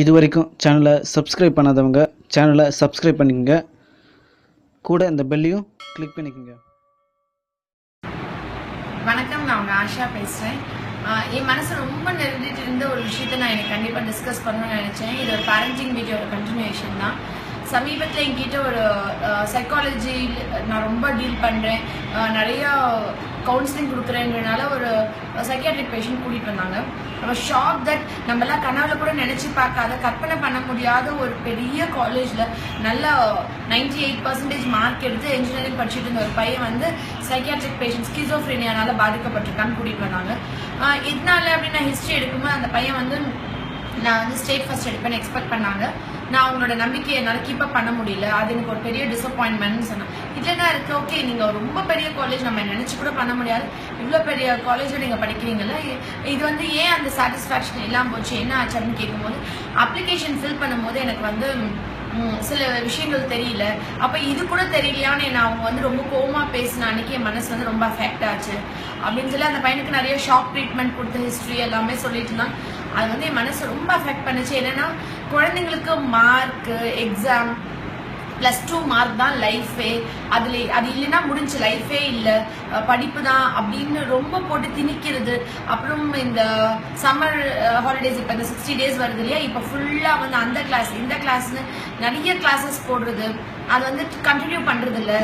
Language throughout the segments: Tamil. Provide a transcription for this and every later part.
இதுவரைக்கும் சேனலை சப்ஸ்கிரைப் பண்ணாதவங்க சேனலை சப்ஸ்கிரைப் பண்ணிக்கங்க. கூட இந்த பெல்லையும் கிளிக் பண்ணிக்கங்க. வணக்கம், நான் உங்கள் ஆஷா பேசுகிறேன். என் மனசு ரொம்ப நெருங்கிட்டு இருந்த ஒரு விஷயத்த நான் எனக்கு கண்டிப்பாக டிஸ்கஸ் பண்ணணும்னு நினச்சேன். இது ஒரு பேரண்டிங் வீடியோட கண்டினியூஷன் தான். சமீபத்தில் என்கிட்ட ஒரு சைக்காலஜி நான் ரொம்ப டீல் பண்ணுறேன், நிறைய கவுன்சிலிங் கொடுக்குறேன்றனால ஒரு சைக்கியாட்ரிக் பேஷண்ட் கூட்டிகிட்டு வந்தாங்க. நம்ம ஷாக் தட் நம்மளாம் கனவுல கூட நினச்சி பார்க்காத, கற்பனை பண்ண முடியாத ஒரு பெரிய காலேஜில் நல்ல 98% மார்க் எடுத்து இன்ஜினியரிங் படிச்சுட்டு இருந்த ஒரு பையன் வந்து சைக்கியாட்ரிக் பேஷண்ட் ஸ்கிசோஃப்ரீனியானால பாதிக்கப்பட்டிருக்கான்னு கூட்டிகிட்டு வந்தாங்க. இதனால அப்படின்னு நான் ஹிஸ்ட்ரி எடுக்கும்போது அந்த பையன் வந்து நான் வந்து ஸ்டேட் ஃபர்ஸ்ட் எடுப்பேன்னு எக்ஸ்பெக்ட் பண்ணாங்க. நான் அவங்களோட நம்பிக்கையை என்னால் கீப் அப் பண்ண முடியல. அது எனக்கு ஒரு பெரிய டிசப்பாயின்மெண்ட்னு சொன்னேன். இதில் தான் இருக்குது, ஓகே நீங்கள் ரொம்ப பெரிய காலேஜ் நம்ம நினச்சி கூட பண்ண முடியாது, இவ்வளோ பெரிய காலேஜில் நீங்கள் படிக்கிறீங்கல்ல, இது வந்து ஏன் அந்த சாட்டிஸ்ஃபேக்ஷன் இல்லாமல் போச்சு, என்ன ஆச்சு அப்படின்னு கேட்கும்போது அப்ளிகேஷன் ஃபில் பண்ணும்போது எனக்கு வந்து சில விஷயங்கள் தெரியல. அப்போ இது கூட தெரியலையான்னு நான் அவங்க வந்து ரொம்ப கோவமா பேசின அன்னைக்கு என் மனசு வந்து ரொம்ப அஃபெக்ட் ஆச்சு அப்படின்னு சொல்லி அந்த பையனுக்கு நிறைய ஷாக் ட்ரீட்மெண்ட் கொடுத்த ஹிஸ்ட்ரி எல்லாமே சொல்லிட்டு இருந்தான். அது வந்து என் மனசு ரொம்ப அஃபெக்ட் பண்ணுச்சு. என்னன்னா, குழந்தைங்களுக்கு மார்க்கு, எக்ஸாம், +2 மார்க் தான் லைஃபே, அது இல்லைன்னா முடிஞ்சு லைஃபே இல்லை, படிப்பு தான் அப்படின்னு ரொம்ப போட்டு திணிக்கிறது. அப்புறம் இந்த சம்மர் ஹாலிடேஸ் இப்போ இந்த 60 டேஸ் வருது இல்லையா, இப்போ ஃபுல்லாக வந்து அந்த கிளாஸ் இந்த கிளாஸ்னு நிறைய கிளாஸஸ் போடுறது, அது வந்து கண்டினியூ பண்ணுறது இல்லை.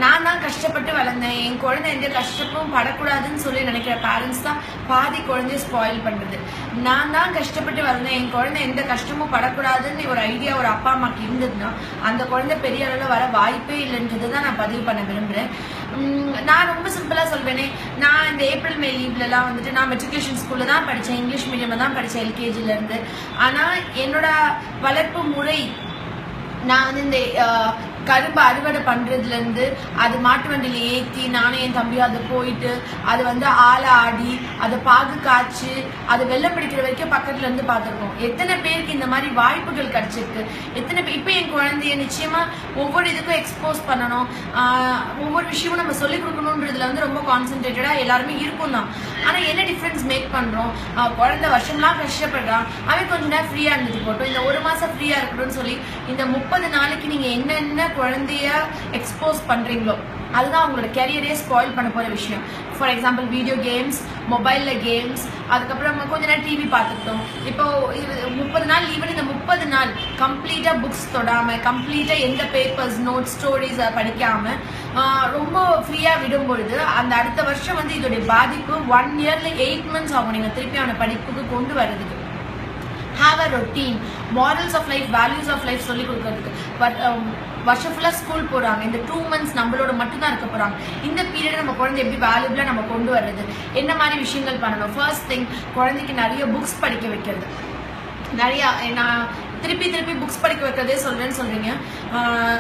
நான் தான் கஷ்டப்பட்டு வளர்ந்தேன், என் குழந்தை எந்த கஷ்டமும் படக்கூடாதுன்னு சொல்லி நினைக்கிற பேரண்ட்ஸ் தான் பாதி குழந்தைய ஸ்பாயில் பண்ணுறது. நான் தான் கஷ்டப்பட்டு வளர்ந்தேன், என் குழந்தை எந்த கஷ்டமும் படக்கூடாதுன்னு ஒரு ஐடியா ஒரு அப்பா அம்மாக்கு இருந்ததுன்னா அந்த குழந்தை பெரிய அளவில் வர வாய்ப்பே இல்லைன்றது தான் நான் பதிவு பண்ண விரும்புகிறேன். நான் ரொம்ப சிம்பிளாக சொல்வேனே, நான் இந்த ஏப்ரல் மே லீவ்லலாம் வந்துட்டு நான் மெட்ரிகுலேஷன் ஸ்கூலில் தான் படித்தேன், இங்கிலீஷ் மீடியமில் தான் படித்தேன் எல்கேஜிலேருந்து. ஆனால் என்னோட வளர்ப்பு முறை, நான் வந்து இந்த கரும்பு அறுவடை பண்ணுறதுலேருந்து அது மாட்டு வண்டியில் ஏற்றி நானும் என் தம்பியும் அதை போயிட்டு அது வந்து ஆளை ஆடி அதை பாகு காய்ச்சி அது வெள்ளம் பிடிக்கிற வரைக்கும் பக்கத்துல இருந்து பார்த்துருக்கோம். எத்தனை பேருக்கு இந்த மாதிரி வாய்ப்புகள் கிடைச்சிருக்கு, எத்தனை பேர் இப்போ என் குழந்தைய நிச்சயமாக ஒவ்வொரு இதுக்கும் எக்ஸ்போஸ் பண்ணணும், ஒவ்வொரு விஷயமும் நம்ம சொல்லிக் கொடுக்கணுன்றதுல வந்து ரொம்ப கான்சென்ட்ரேட்டடாக எல்லாருமே இருக்கும் தான். ஆனால் என்ன டிஃப்ரென்ஸ் மேக் பண்ணுறோம், குழந்தை வருஷம்லாம் கஷ்டப்படுறான், அவன் கொஞ்சம் நேரம் ஃப்ரீயாக இருந்துட்டு போட்டோம், இந்த 1 மாதம் ஃப்ரீயாக இருக்கணும்னு சொல்லி இந்த 30 நாளைக்கு நீங்கள் என்னென்ன குழந்தைய எக்ஸ்போஸ் பண்றீங்களோ அதுதான் உங்களோட கேரியரே ஸ்பாயில் பண்ண போற விஷயம். ஃபார் எக்ஸாம்பிள் வீடியோ கேம்ஸ், மொபைல்ல கேம்ஸ், அதுக்கப்புறம் கொஞ்ச நேரம் டிவி பார்த்துக்கிட்டோம். இப்போ 30 நாள் லீவு, இந்த 30 நாள் கம்ப்ளீட்டா புக்ஸ் தொடாம, கம்ப்ளீட்டா எந்த பேப்பர்ஸ், நோட்ஸ், ஸ்டோரிஸ் படிக்காம ரொம்ப ஃப்ரீயா விடும்பொழுது அந்த அடுத்த வருஷம் வந்து இதோடைய பாதிப்பு 1 இயர்ல 8 months ஆகும் நீங்க திருப்பி அவனை படிப்புக்கு கொண்டு வர்றதுக்கு. Have a routine, morals of life, values of life சொல்லி கொடுக்கறதுக்கு. பட் வருஷம் ஃபுல்லாக ஸ்கூல் போகிறாங்க, இந்த 2 months நம்மளோட மட்டும்தான் இருக்க போகிறாங்க. இந்த பீரியட் நம்ம குழந்தை எப்படி வேல்யூபிளாக நம்ம கொண்டு வர்றது, என்ன மாதிரி விஷயங்கள் பண்ணணும். ஃபர்ஸ்ட் திங், குழந்தைக்கு நிறைய புக்ஸ் படிக்க வைக்கிறது. நிறையா நான் திருப்பி புக்ஸ் படிக்க வைக்கிறதே சொல்றேன்னு சொல்றீங்க.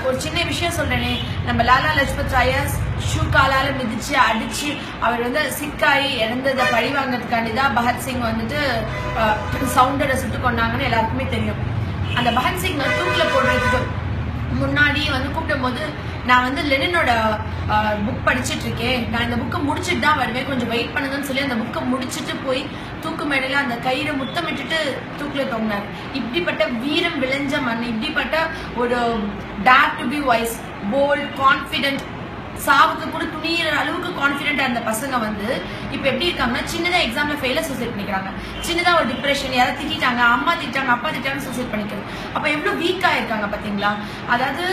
ஒரு சின்ன விஷயம் சொல்றேனே, நம்ம லாலா லஜ்பத் ராயை ஷூ காலால மிதிச்சு அடிச்சு அவர் வந்து சிக்காயி இறந்ததை பழி வாங்கிறதுக்காண்டி தான் பகத்சிங் வந்துட்டு சவுண்டரை சுட்டு கொண்டாங்கன்னு எல்லாருக்குமே தெரியும். அந்த பகத்சிங் தூக்கில் போடுறதுக்கு முன்னாடி வந்து கூப்பிடும் போது, நான் வந்து லெனினோட புக் படிச்சுட்டு இருக்கேன், நான் இந்த புக்கை முடிச்சுட்டு தான் வருவேன், கொஞ்சம் வெயிட் பண்ணுங்கன்னு சொல்லி அந்த புக்கை முடிச்சுட்டு போய் தூக்கு மேடையில அந்த கயிறை முத்தமிட்டுட்டு தூக்கில தொங்கினார். இப்படிப்பட்ட வீரம் விளைஞ்ச மண், இப்படிப்பட்ட ஒரு dare to be wise, bold, confident, சாவுக்கு கூட துணியிற அளவுக்கு கான்ஃபிடென்டா இருந்த பசங்க வந்து இப்போ எப்படி இருக்காங்கன்னா, சின்னதா எக்ஸாம்ல ஃபெயில சூசைட் பண்ணிக்கிறாங்க, சின்னதா ஒரு டிப்ரெஷன், யாராவது திட்டாங்க, அம்மா திட்டாங்க, அப்பா திட்டாங்க, சூசைட் பண்ணிக்கிறது. அப்போ எவ்வளோ வீக்கா இருக்காங்க பார்த்தீங்களா? அதாவது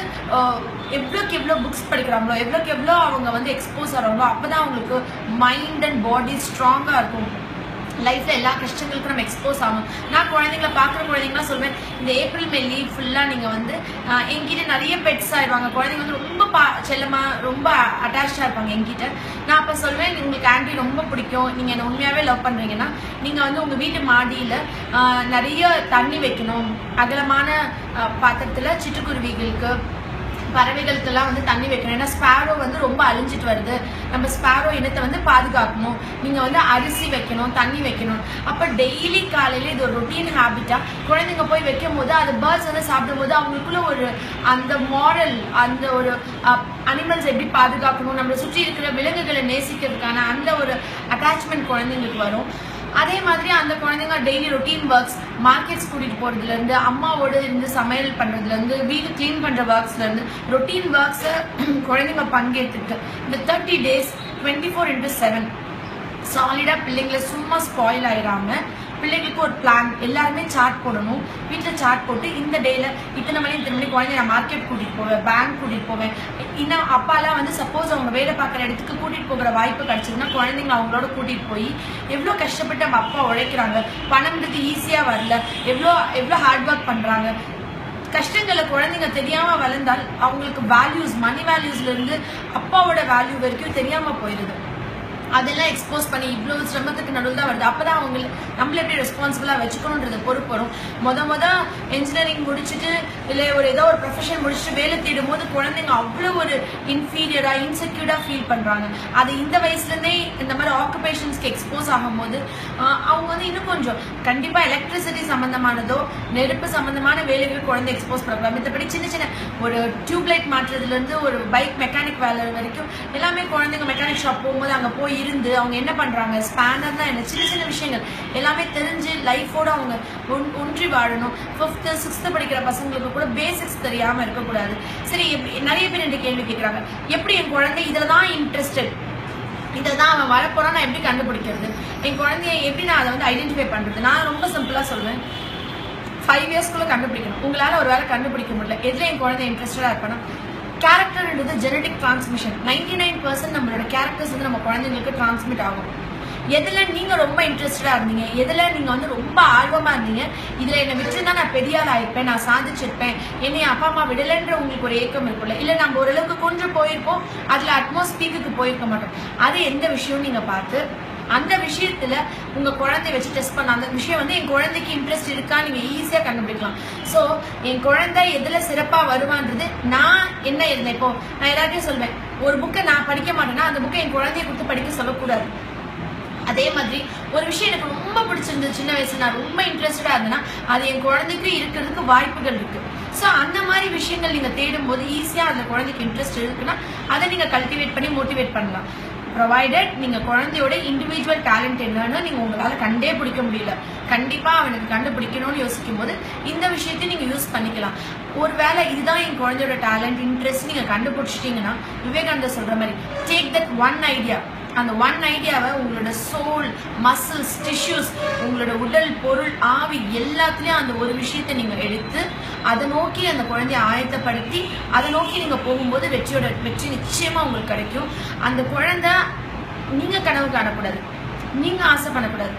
எவ்வளோக்கு எவ்வளோ புக்ஸ் படிக்கிறாங்களோ, எவ்வளோக்கு எவ்வளோ அவங்க வந்து எக்ஸ்போஸ் ஆகிறாங்களோ அப்போதான் அவங்களுக்கு மைண்ட் அண்ட் பாடி ஸ்ட்ராங்கா இருக்கும். லைஃப்ல எல்லா கஷ்டங்களுக்கும் நம்ம எக்ஸ்போஸ் ஆகும். நான் குழந்தைங்களை பார்க்குற குழந்தைங்களாம் சொல்வேன், இந்த ஏப்ரல் மே லீவ் ஃபுல்லாக நீங்கள் வந்து என்கிட்ட நிறைய பெட்ஸ் ஆயிடுவாங்க. குழந்தைங்க வந்து ரொம்ப செல்லமா ரொம்ப அட்டாச்சாக இருப்பாங்க என்கிட்ட. நான் அப்போ சொல்வேன், உங்களுக்கு ஆண்டி ரொம்ப பிடிக்கும், நீங்கள் என்னை உண்மையாகவே லவ் பண்ணுறீங்கன்னா நீங்கள் வந்து உங்கள் வீட்டு மாடியில் நிறைய தண்ணி வைக்கணும், அகலமான பாத்திரத்தில் சிட்டுக்குருவிகளுக்கு, பறவைகளுக்கெல்லாம் வந்து தண்ணி வைக்கணும். ஏன்னா ஸ்பேரோ வந்து ரொம்ப அழிஞ்சிட்டு வருது, நம்ம ஸ்பேரோ இனத்தை வந்து பாதுகாக்கணும், நீங்கள் வந்து அரிசி வைக்கணும், தண்ணி வைக்கணும். அப்போ டெய்லி காலையில் இது ஒரு ரொட்டீன் ஹேபிட்டாக குழந்தைங்க போய் வைக்கும் போது அது பேர்ட்ஸ் வந்து சாப்பிடும் போது அவங்களுக்குள்ள ஒரு அந்த மாரல், அந்த ஒரு அனிமல்ஸ் எப்படி பாதுகாக்கணும், நம்மளை சுற்றி இருக்கிற விலங்குகளை நேசிக்கிறதுக்கான அந்த ஒரு அட்டாச்மெண்ட் குழந்தைங்களுக்கு வரும். அதே மாதிரி அந்த குழந்தைங்க டெய்லி ரொட்டீன் ஒர்க்ஸ், மார்க்கெட்ஸ் கூட்டிட்டு போறதுல இருந்து, அம்மாவோட இருந்து சமையல் பண்றதுல இருந்து, வீடு கிளீன் பண்ற ஒர்க்ஸ்ல இருந்து, ரொட்டீன் ஒர்க்ஸை குழந்தைங்க பங்கேற்றுட்டு இந்த 30 days 24/7 சாலிடா பிள்ளைங்களை சும்மா ஸ்பாயில் ஆயிடாம பிள்ளைங்களுக்கு ஒரு பிளான், எல்லாருமே சார்ட் போடணும். வீட்டில் சார்ட் போட்டு இந்த டேல இத்தனை மணி குழந்தைய நான் மார்க்கெட் கூட்டிட்டு போவேன், பேங்க் கூட்டிட்டு போவேன். இன்னும் அப்பாலாம் வந்து சப்போஸ் அவங்க வேலை பார்க்குற இடத்துக்கு கூட்டிட்டு போகிற வாய்ப்பு கிடைச்சதுன்னா குழந்தைங்களை அவங்களோட கூட்டிட்டு போய் எவ்வளோ கஷ்டப்பட்டு நம்ம அப்பா உழைக்கிறாங்க, பணம்ன்றது ஈஸியாக வரல, எவ்வளோ ஹார்ட் ஒர்க் பண்ணுறாங்க. கஷ்டங்களை குழந்தைங்க தெரியாம வளர்ந்தால் அவங்களுக்கு வேல்யூஸ், மணி வேல்யூஸ்ல இருந்து அப்பாவோட வேல்யூ வரைக்கும் தெரியாம போயிடுது. அதெல்லாம் எக்ஸ்போஸ் பண்ணி இவ்வளோ சிரமத்துக்கு நடுவில் தான் வருது. அப்போ தான் அவங்க நம்மள எப்படி ரெஸ்பான்சிபிளாக வச்சுக்கணுன்றது பொறுப்பு வரும். மொத இன்ஜினியரிங் முடிச்சுட்டு இல்லை ஏதோ ஒரு ப்ரொஃபஷன் முடிச்சுட்டு வேலை தேடும் போது குழந்தைங்க அவ்வளோ ஒரு இன்ஃபீரியராக, இன்செக்யூர்டாக ஃபீல் பண்ணுறாங்க. அது இந்த வயசுலேருந்தே இந்த மாதிரி ஆக்குபேஷன்ஸ்க்கு எக்ஸ்போஸ் ஆகும்போது அவங்க வந்து இன்னும் கொஞ்சம் கண்டிப்பாக எலக்ட்ரிசிட்டி சம்மந்தமானதோ நெருப்பு சம்மந்தமான வேலைகள் குழந்தை எக்ஸ்போஸ் பண்ணலாம். மற்றபடி சின்ன சின்ன ஒரு டியூப்லைட் மாற்றுறதுலேருந்து ஒரு பைக் மெக்கானிக் வேலை வரைக்கும் எல்லாமே குழந்தைங்க மெக்கானிக் ஷாப் போகும்போது அங்கே போய் இருந்து அவங்க என்ன பண்றாங்க, ஸ்பேனர் என்ன, சின்ன சின்ன விஷயங்கள் எல்லாமே தெரிஞ்சு லைஃபோட அவங்க ஒன்றி வாழணும். 5th 6th படிக்கிற பசங்களுக்கு கூட பேசிக்ஸ் தெரியாம இருக்கக்கூடாது. சரி, நிறைய பேர் இந்த கேள்வி கேட்கறாங்க, எப்படி என் குழந்தை இதில் தான் இன்ட்ரெஸ்டட், இதை தான் அவன் வரப்போறான், நான் எப்படி கண்டுபிடிக்கிறது, என் குழந்தைய எப்படி நான் அதை வந்து ஐடென்டிஃபை பண்றது? நான் ரொம்ப சிம்பிளா சொல்றேன், 5 yearsக்குள்ள கண்டுபிடிக்கணும். உங்களால ஒரு வேலை கண்டுபிடிக்க முடியல, எதுல என் குழந்தை இன்ட்ரெஸ்டடா இருப்பானா, கேரக்டர்ன்றது ஜெனடிக் டிரான்ஸ்மிஷன். 99% நம்மளோட கேரக்டர்ஸ் வந்து நம்ம குழந்தைங்களுக்கு டிரான்ஸ்மிட் ஆகும். எதுல நீங்க ரொம்ப இன்ட்ரெஸ்டடா இருந்தீங்க, எதுல நீங்க வந்து ரொம்ப ஆர்வமா இருந்தீங்க, இதுல என்னை விட்டுருந்தா நான் பெரிய ஆள் ஆயிருப்பேன், நான் சாதிச்சிருப்பேன், என்னை அப்பா அம்மா விடலைன்ற உங்களுக்கு ஒரு ஏக்கம் இருக்குல்ல, இல்ல நம்ம ஓரளவுக்கு கொஞ்சம் போயிருப்போம், அதுல அட்மாஸ்பீக்கு போயிருக்க மாட்டோம். அது எந்த விஷயம் நீங்க பார்த்து அந்த விஷயத்துல உங்க குழந்தைய வச்சு டெஸ்ட் பண்ண அந்த விஷயம் வந்து என் குழந்தைக்கு இன்ட்ரெஸ்ட் இருக்கா நீங்க ஈஸியா கண்டுபிடிக்கலாம். ஸோ என் குழந்தை எதுல சிறப்பா வருவான்றது நான் என்ன இருந்தேன். இப்போ நான் எல்லாத்தையும் சொல்வேன், ஒரு புக்கை நான் படிக்க மாட்டேன்னா அந்த புக்கை என் குழந்தைய கொடுத்து படிக்க சொல்லக்கூடாது. அதே மாதிரி ஒரு விஷயம் எனக்கு ரொம்ப பிடிச்சிருந்தது, சின்ன வயசுல நான் ரொம்ப இன்ட்ரெஸ்டடா இருந்தேன்னா அது என் குழந்தைக்கு இருக்கிறதுக்கு வாய்ப்புகள் இருக்கு. ஸோ அந்த மாதிரி விஷயங்கள் நீங்க தேடும் போது ஈஸியா அந்த குழந்தைக்கு இன்ட்ரெஸ்ட் இருக்குன்னா அதை நீங்க கல்டிவேட் பண்ணி மோட்டிவேட் பண்ணலாம். ப்ரொவைடட் நீங்க குழந்தையோட இண்டிவிஜுவல் டேலண்ட் என்னன்னு நீங்க உங்களால கண்டே பிடிக்க முடியல, கண்டிப்பா அவனுக்கு கண்டுபிடிக்கணும்னு யோசிக்கும் போது இந்த விஷயத்தையும் நீங்க யூஸ் பண்ணிக்கலாம். ஒருவேளை இதுதான் என் குழந்தையோட டேலண்ட், இன்ட்ரெஸ்ட் நீங்க கண்டுபிடிச்சிட்டீங்கன்னா விவேகானந்தர் சொல்ற மாதிரி டேக் தட் ஒன் ஐடியா, அந்த ஒன் ஐடியாவை உங்களோட சோல், மசில்ஸ், டிஷ்யூஸ், உங்களோட உடல், பொருள், ஆவி எல்லாத்துலயும் அந்த ஒரு விஷயத்தை நீங்க எடுத்து அதை நோக்கி அந்த குழந்தைய ஆயத்தப்படுத்தி அதை நோக்கி நீங்க போகும்போது வெற்றி நிச்சயமா உங்களுக்கு கிடைக்கும். அந்த குழந்தை நீங்க கனவு காணக்கூடாது, நீங்க ஆசை பண்ணக்கூடாது.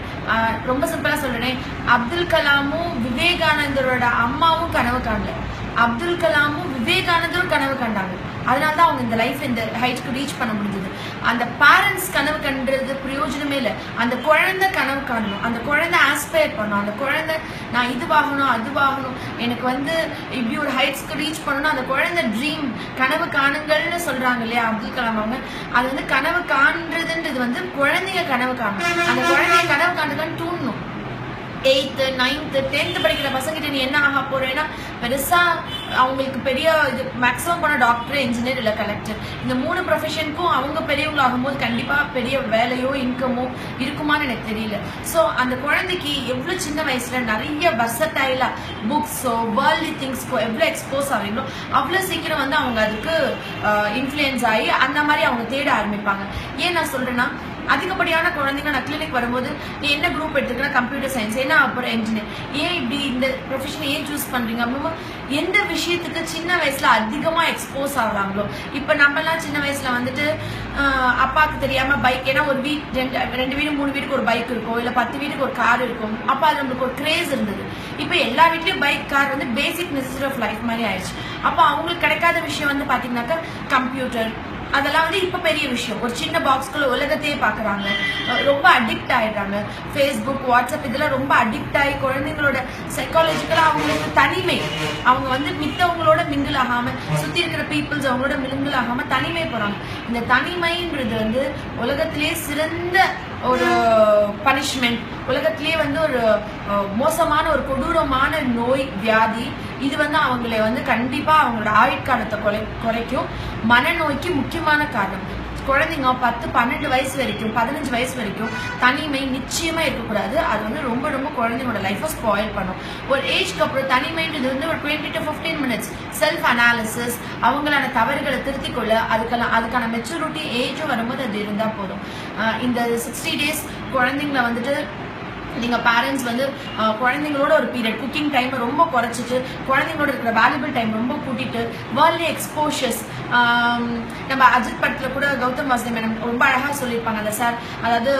ரொம்ப சிம்பிளா சொல்றேன், அப்துல் கலாமும் விவேகானந்தரோட அம்மாவும் கனவு காணல, அப்துல் கலாமும் விவேகானந்தரும் கனவு கண்டாங்க. அதனாலதான் அவங்க இந்த லைஃப் இந்த ஹைட்க்கு ரீச் பண்ண முடிஞ்சது. அந்த பேரண்ட்ஸ் கனவு கண்டுறது பிரயோஜனமே இல்லை, அந்த குழந்தை கனவு காணணும், அந்த குழந்தை ஆஸ்பயர் பண்ணணும், அந்த குழந்தை நான் இதுவாகணும் அதுவாகணும், எனக்கு வந்து இப்படி ஒரு ஹைட்ஸ்க்கு ரீச் பண்ணணும், அந்த குழந்தை ட்ரீம் கனவு காணுங்கள்னு சொல்றாங்க இல்லையா அப்துல் கலாம் அவங்க. அது வந்து கனவு காண்றதுன்றது வந்து குழந்தைங்க கனவு காணணும், அந்த குழந்தைய கனவு காணுங்கன்னு தூண்டணும். 8th 9th 10th படிக்கிற பசங்கிட்ட நீ என்ன ஆக போறேன்னா பெருசா அவங்களுக்கு பெரிய இது மேக்ஸிமம் போன டாக்டர், இன்ஜினியர் இல்லை கலெக்டர், இந்த 3 ப்ரொஃபஷனுக்கும் அவங்க பெரியவங்க ஆகும்போது கண்டிப்பா பெரிய வேலையோ இன்கமோ இருக்குமான்னு எனக்கு தெரியல. ஸோ அந்த குழந்தைக்கு எவ்வளோ சின்ன வயசுல நிறைய வர்சடைலா புக்ஸோ வேர்ல்ட்லி திங்ஸ்க்கோ எவ்வளோ எக்ஸ்போஸ் ஆகிறீங்களோ அவ்வளோ சீக்கிரம் வந்து அவங்க அதுக்கு இன்ஃப்ளூயன்ஸ் ஆகி அந்த மாதிரி அவங்க தேட ஆரம்பிப்பாங்க. ஏன் நான் சொல்றேன்னா அதிகப்படியான குழந்தைங்க நான் கிளினிக் வரும்போது நீ என்ன குரூப் எடுத்துக்கிறேன், கம்ப்யூட்டர் சயின்ஸ், என்ன அப்புறம் இன்ஜினியர், ஏன் இப்படி இந்த ப்ரொஃபஷன் ஏன் சூஸ் பண்றீங்க அப்படின்னா எந்த விஷயத்துக்கு சின்ன வயசுல அதிகமா எக்ஸ்போஸ் ஆகுறாங்களோ. இப்ப நம்மலாம் சின்ன வயசுல வந்துட்டு அப்பாவுக்கு தெரியாம பைக், ஏன்னா ஒரு ரெண்டு வீடு 3 வீட்டுக்கு ஒரு பைக் இருக்கும், இல்ல 10 வீட்டுக்கு ஒரு கார் இருக்கும், அப்ப அது நம்மளுக்கு ஒரு கிரேஸ் இருந்தது. இப்ப எல்லா வீட்லயும் பைக், கார் வந்து பேசிக் நெசசிட்டி ஆஃப் லைஃப் மாதிரி ஆயிடுச்சு. அப்ப அவங்களுக்கு கிடைக்காத விஷயம் வந்து பாத்தீங்கன்னாக்கா கம்ப்யூட்டர், அதெல்லாம் வந்து இப்ப பெரிய விஷயம். ஒரு சின்ன பாக்ஸ்குள்ள உலகத்தையே பாக்குறாங்க, ரொம்ப அடிக்ட் ஆயிடுறாங்க. ஃபேஸ்புக், வாட்ஸ்அப் இதெல்லாம் ரொம்ப அடிக்ட் ஆகி குழந்தைங்களோட சைக்காலஜிக்கலா அவங்களுக்கு தனிமை, அவங்க வந்து மித்தவங்களோட மிங்கிள் ஆகாம, சுத்தி இருக்கிற பீப்புள்ஸ் அவங்களோட மிங்கிள் ஆகாம தனிமை போறாங்க. இந்த தனிமைன்றது வந்து உலகத்திலேயே சிறந்த ஒரு பனிஷ்மெண்ட், உலகத்திலேயே வந்து ஒரு மோசமான ஒரு கொடூரமான நோய், வியாதி. இது வந்து அவங்களை வந்து கண்டிப்பா அவங்களோட ஆயுட்காலத்தை குறைக்கும். மனநோய்க்கு முக்கியமான காரணம். குழந்தைங்க 10-12 வயசு வரைக்கும் 15 வயசு வரைக்கும் தனிமை நிச்சயமா இருக்கக்கூடாது. அது வந்து ரொம்ப ரொம்ப குழந்தைங்களோட லைஃபை ஸ்பாயில் பண்ணும். ஒரு ஏஜ்க்கு அப்புறம் தனிமைன்றது வந்து ஒரு 20 to 15 minutes செல்ஃப் அனாலிசிஸ், அவங்களான தவறுகளை திருத்திக் கொள்ள அதுக்கான மெச்சூரிட்டி ஏஜும் வரும்போது அது இருந்தால் போதும். இந்த 60 days குழந்தைங்களை வந்துட்டு நீங்கள் பேரண்ட்ஸ் வந்து குழந்தைங்களோட ஒரு பீரியட் குக்கிங் டைமை ரொம்ப குறைச்சிட்டு குழந்தைங்களோட இருக்கிற வேல்யூபிள் டைம் ரொம்ப கூட்டிட்டு வேர்ல்ட்லி எக்ஸ்போஷர்ஸ், நம்ம அஜித் படத்தில் கூட கௌதம் வாசுதேவ் மேடம் ரொம்ப அழகாக சொல்லியிருப்பாங்க அந்த சார். அதாவது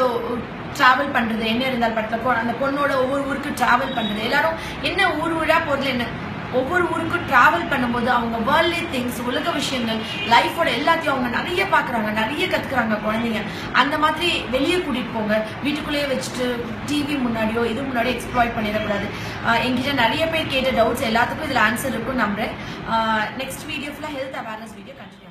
ட்ராவல் பண்ணுறது என்ன இருந்தால் படத்தில் அந்த பொண்ணோட ஒவ்வொரு ஊருக்கு ட்ராவல் பண்ணுறது, எல்லாரும் என்ன ஊர் ஊரா போகிறதுல என்ன ஒவ்வொரு ஊருக்கும் ட்ராவல் பண்ணும்போது அவங்க வேர்ல்ட்லி திங்ஸ், உலக விஷயங்கள், லைஃபோட எல்லாத்தையும் அவங்க நிறைய பார்க்குறாங்க, நிறைய கற்றுக்குறாங்க குழந்தைங்க. அந்த மாதிரி வெளியே கூட்டிகிட்டு போங்க. வீட்டுக்குள்ளேயே வச்சுட்டு டிவி முன்னாடியோ இது முன்னாடியோ எக்ஸ்ப்ளாய்ட் பண்ணிடக்கூடாது. என்கிட்ட நிறைய பேர் கேட்ட டவுட்ஸ் எல்லாத்துக்கும் இதில் ஆன்சர் இருக்குன்னு நம்புறேன். நெக்ஸ்ட் வீடியோ ஃபுல்லாக ஹெல்த் அவேர்னஸ் வீடியோ கண்டிப்பாக